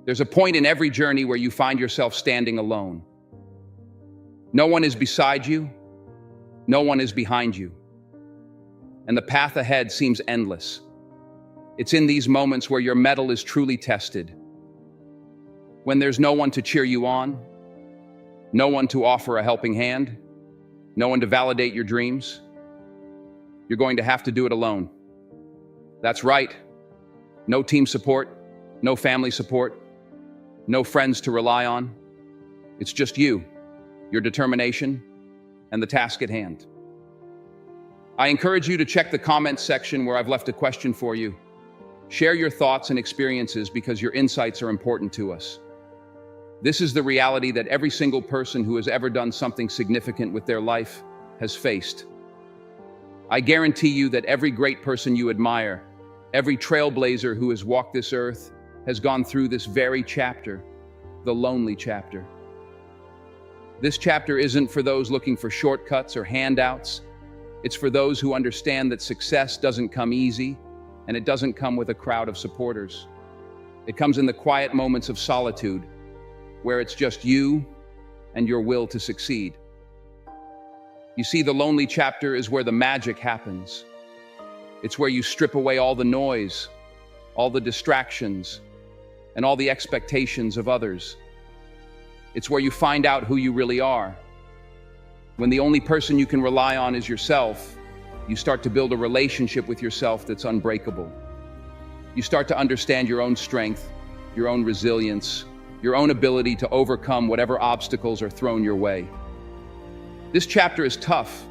There's a point in every journey where you find yourself standing alone. No one is beside you, no one is behind you, and the path ahead seems endless. It's in these moments where your mettle is truly tested. When there's no one to cheer you on, no one to offer a helping hand, no one to validate your dreams, you're going to have to do it alone. That's right. No team support, no family support, no friends to rely on. It's just you, your determination, and the task at hand. I encourage you to check the comments section where I've left a question for you. Share your thoughts and experiences because your insights are important to us. This is the reality that every single person who has ever done something significant with their life has faced. I guarantee you that every great person you admire, every trailblazer who has walked this earth, has gone through this very chapter, the lonely chapter. This chapter isn't for those looking for shortcuts or handouts. It's for those who understand that success doesn't come easy, and it doesn't come with a crowd of supporters. It comes in the quiet moments of solitude, where it's just you and your will to succeed. You see, the lonely chapter is where the magic happens. It's where you strip away all the noise, all the distractions, and all the expectations of others. It's where you find out who you really are. When the only person you can rely on is yourself, you start to build a relationship with yourself that's unbreakable. You start to understand your own strength, your own resilience, your own ability to overcome whatever obstacles are thrown your way. This chapter is tough.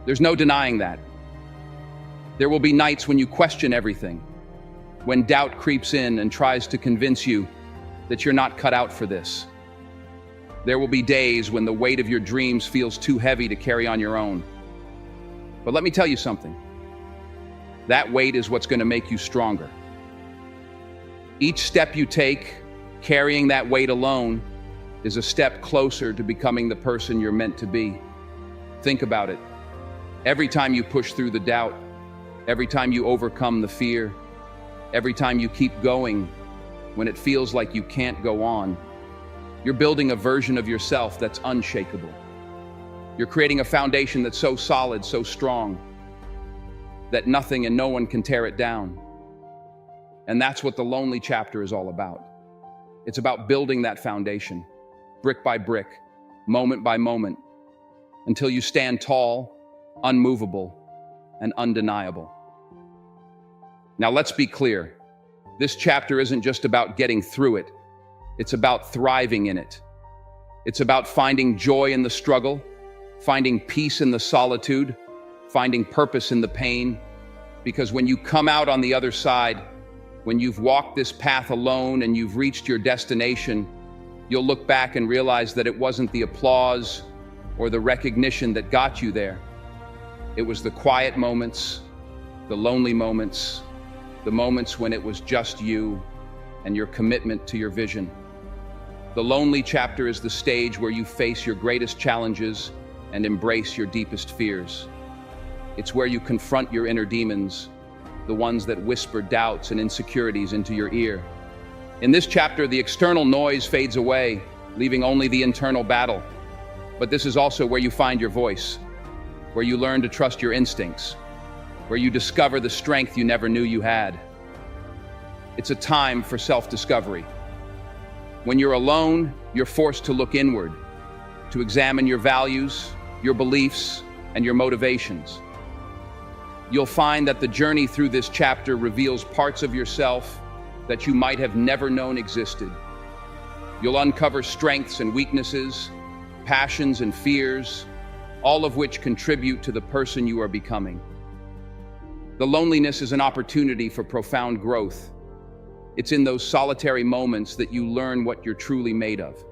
There's no denying that. There will be nights when you question everything, when doubt creeps in and tries to convince you that you're not cut out for this. There will be days when the weight of your dreams feels too heavy to carry on your own. But let me tell you something. That weight is what's going to make you stronger. Each step you take, carrying that weight alone, is a step closer to becoming the person you're meant to be. Think about it. Every time you push through the doubt, every time you overcome the fear, every time you keep going when it feels like you can't go on, you're building a version of yourself that's unshakable. You're creating a foundation that's so solid, so strong, that nothing and no one can tear it down. And that's what the lonely chapter is all about. It's about building that foundation, brick by brick, moment by moment, until you stand tall, unmovable, and undeniable. Now let's be clear. This chapter isn't just about getting through it. It's about thriving in it. It's about finding joy in the struggle, finding peace in the solitude, finding purpose in the pain. Because when you come out on the other side, when you've walked this path alone and you've reached your destination, you'll look back and realize that it wasn't the applause or the recognition that got you there. It was the quiet moments, the lonely moments, the moments when it was just you and your commitment to your vision. The lonely chapter is the stage where you face your greatest challenges and embrace your deepest fears. It's where you confront your inner demons, the ones that whisper doubts and insecurities into your ear. In this chapter, the external noise fades away, leaving only the internal battle. But this is also where you find your voice, where you learn to trust your instincts, where you discover the strength you never knew you had. It's a time for self-discovery. When you're alone, you're forced to look inward, to examine your values, your beliefs, and your motivations. You'll find that the journey through this chapter reveals parts of yourself that you might have never known existed. You'll uncover strengths and weaknesses, passions and fears, all of which contribute to the person you are becoming. The loneliness is an opportunity for profound growth. It's in those solitary moments that you learn what you're truly made of.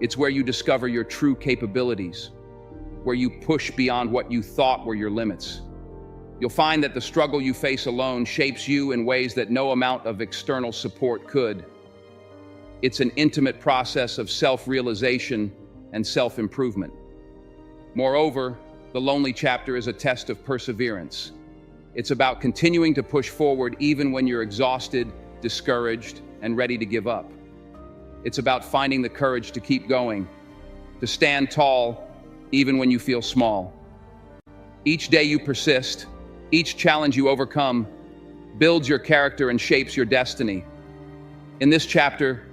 It's where you discover your true capabilities, where you push beyond what you thought were your limits. You'll find that the struggle you face alone shapes you in ways that no amount of external support could. It's an intimate process of self-realization and self-improvement. Moreover, the lonely chapter is a test of perseverance. It's about continuing to push forward even when you're exhausted, discouraged, and ready to give up. It's about finding the courage to keep going, to stand tall even when you feel small. Each day you persist, each challenge you overcome, builds your character and shapes your destiny. In this chapter,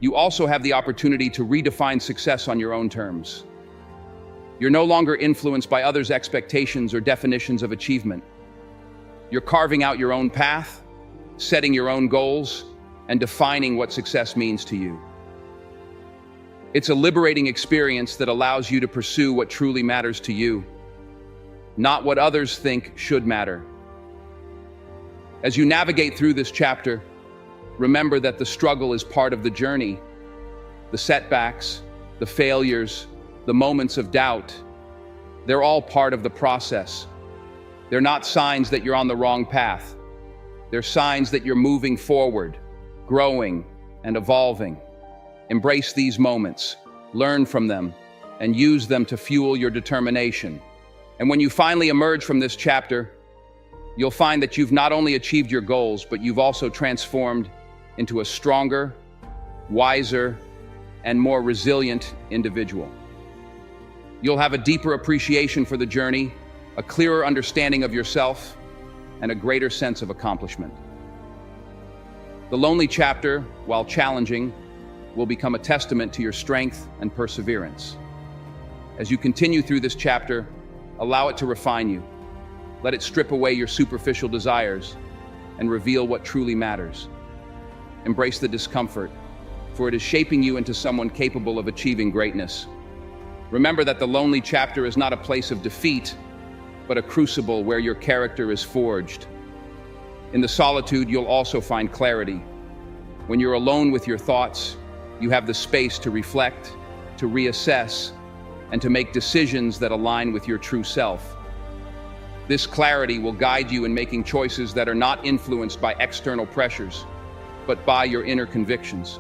you also have the opportunity to redefine success on your own terms. You're no longer influenced by others' expectations or definitions of achievement. You're carving out your own path, setting your own goals, and defining what success means to you. It's a liberating experience that allows you to pursue what truly matters to you, not what others think should matter. As you navigate through this chapter, remember that the struggle is part of the journey. The setbacks, the failures, the moments of doubt, they're all part of the process. They're not signs that you're on the wrong path. They're signs that you're moving forward, growing, and evolving. Embrace these moments, learn from them, and use them to fuel your determination. And when you finally emerge from this chapter, you'll find that you've not only achieved your goals, but you've also transformed into a stronger, wiser, and more resilient individual. You'll have a deeper appreciation for the journey, a clearer understanding of yourself, and a greater sense of accomplishment. The lonely chapter, while challenging, will become a testament to your strength and perseverance. As you continue through this chapter, allow it to refine you. Let it strip away your superficial desires and reveal what truly matters. Embrace the discomfort, for it is shaping you into someone capable of achieving greatness. Remember that the lonely chapter is not a place of defeat, but a crucible where your character is forged. In the solitude, you'll also find clarity. When you're alone with your thoughts, you have the space to reflect, to reassess, and to make decisions that align with your true self. This clarity will guide you in making choices that are not influenced by external pressures, but by your inner convictions.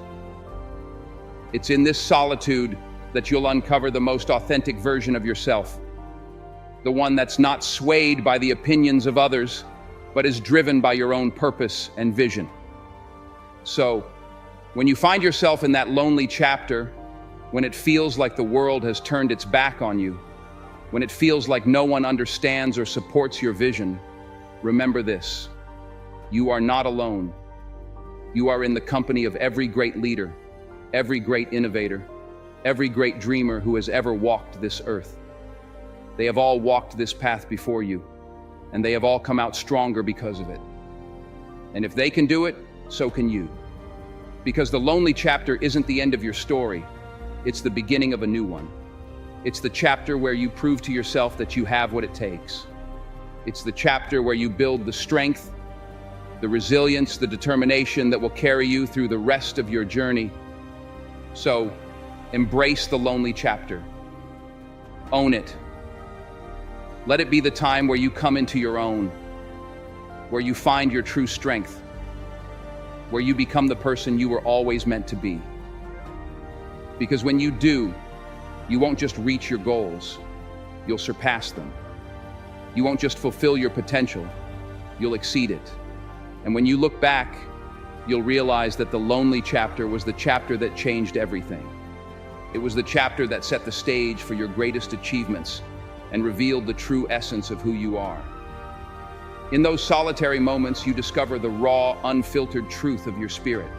It's in this solitude that you'll uncover the most authentic version of yourself, the one that's not swayed by the opinions of others, but is driven by your own purpose and vision. So, when you find yourself in that lonely chapter, when it feels like the world has turned its back on you, when it feels like no one understands or supports your vision, remember this: you are not alone. You are in the company of every great leader, every great innovator, every great dreamer who has ever walked this earth. They have all walked this path before you, and they have all come out stronger because of it. And if they can do it, so can you. Because the lonely chapter isn't the end of your story, it's the beginning of a new one. It's the chapter where you prove to yourself that you have what it takes. It's the chapter where you build the strength, the resilience, the determination that will carry you through the rest of your journey. So, embrace the lonely chapter. Own it. Let it be the time where you come into your own, where you find your true strength, where you become the person you were always meant to be. Because when you do, you won't just reach your goals, you'll surpass them. You won't just fulfill your potential, you'll exceed it. And when you look back, you'll realize that the lonely chapter was the chapter that changed everything. It was the chapter that set the stage for your greatest achievements and revealed the true essence of who you are. In those solitary moments, you discover the raw, unfiltered truth of your spirit.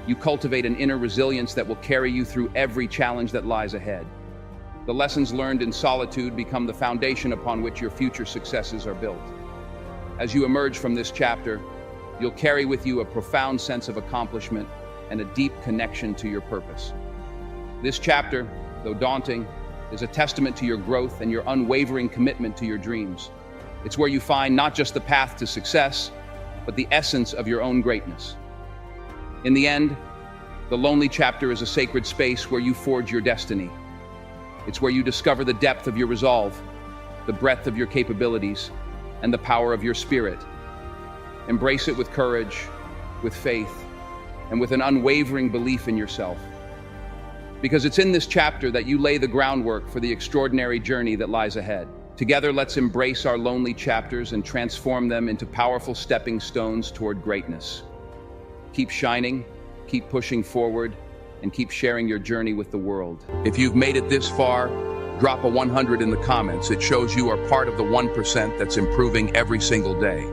You cultivate an inner resilience that will carry you through every challenge that lies ahead. The lessons learned in solitude become the foundation upon which your future successes are built. As you emerge from this chapter, you'll carry with you a profound sense of accomplishment and a deep connection to your purpose. This chapter, though daunting, is a testament to your growth and your unwavering commitment to your dreams. It's where you find not just the path to success, but the essence of your own greatness. In the end, the lonely chapter is a sacred space where you forge your destiny. It's where you discover the depth of your resolve, the breadth of your capabilities, and the power of your spirit. Embrace it with courage, with faith, and with an unwavering belief in yourself. Because it's in this chapter that you lay the groundwork for the extraordinary journey that lies ahead. Together, let's embrace our lonely chapters and transform them into powerful stepping stones toward greatness. Keep shining, Keep pushing forward and keep sharing your journey with the world. If you've made it this far, drop a 100 in the comments. It shows you are part of the 1% that's improving every single day.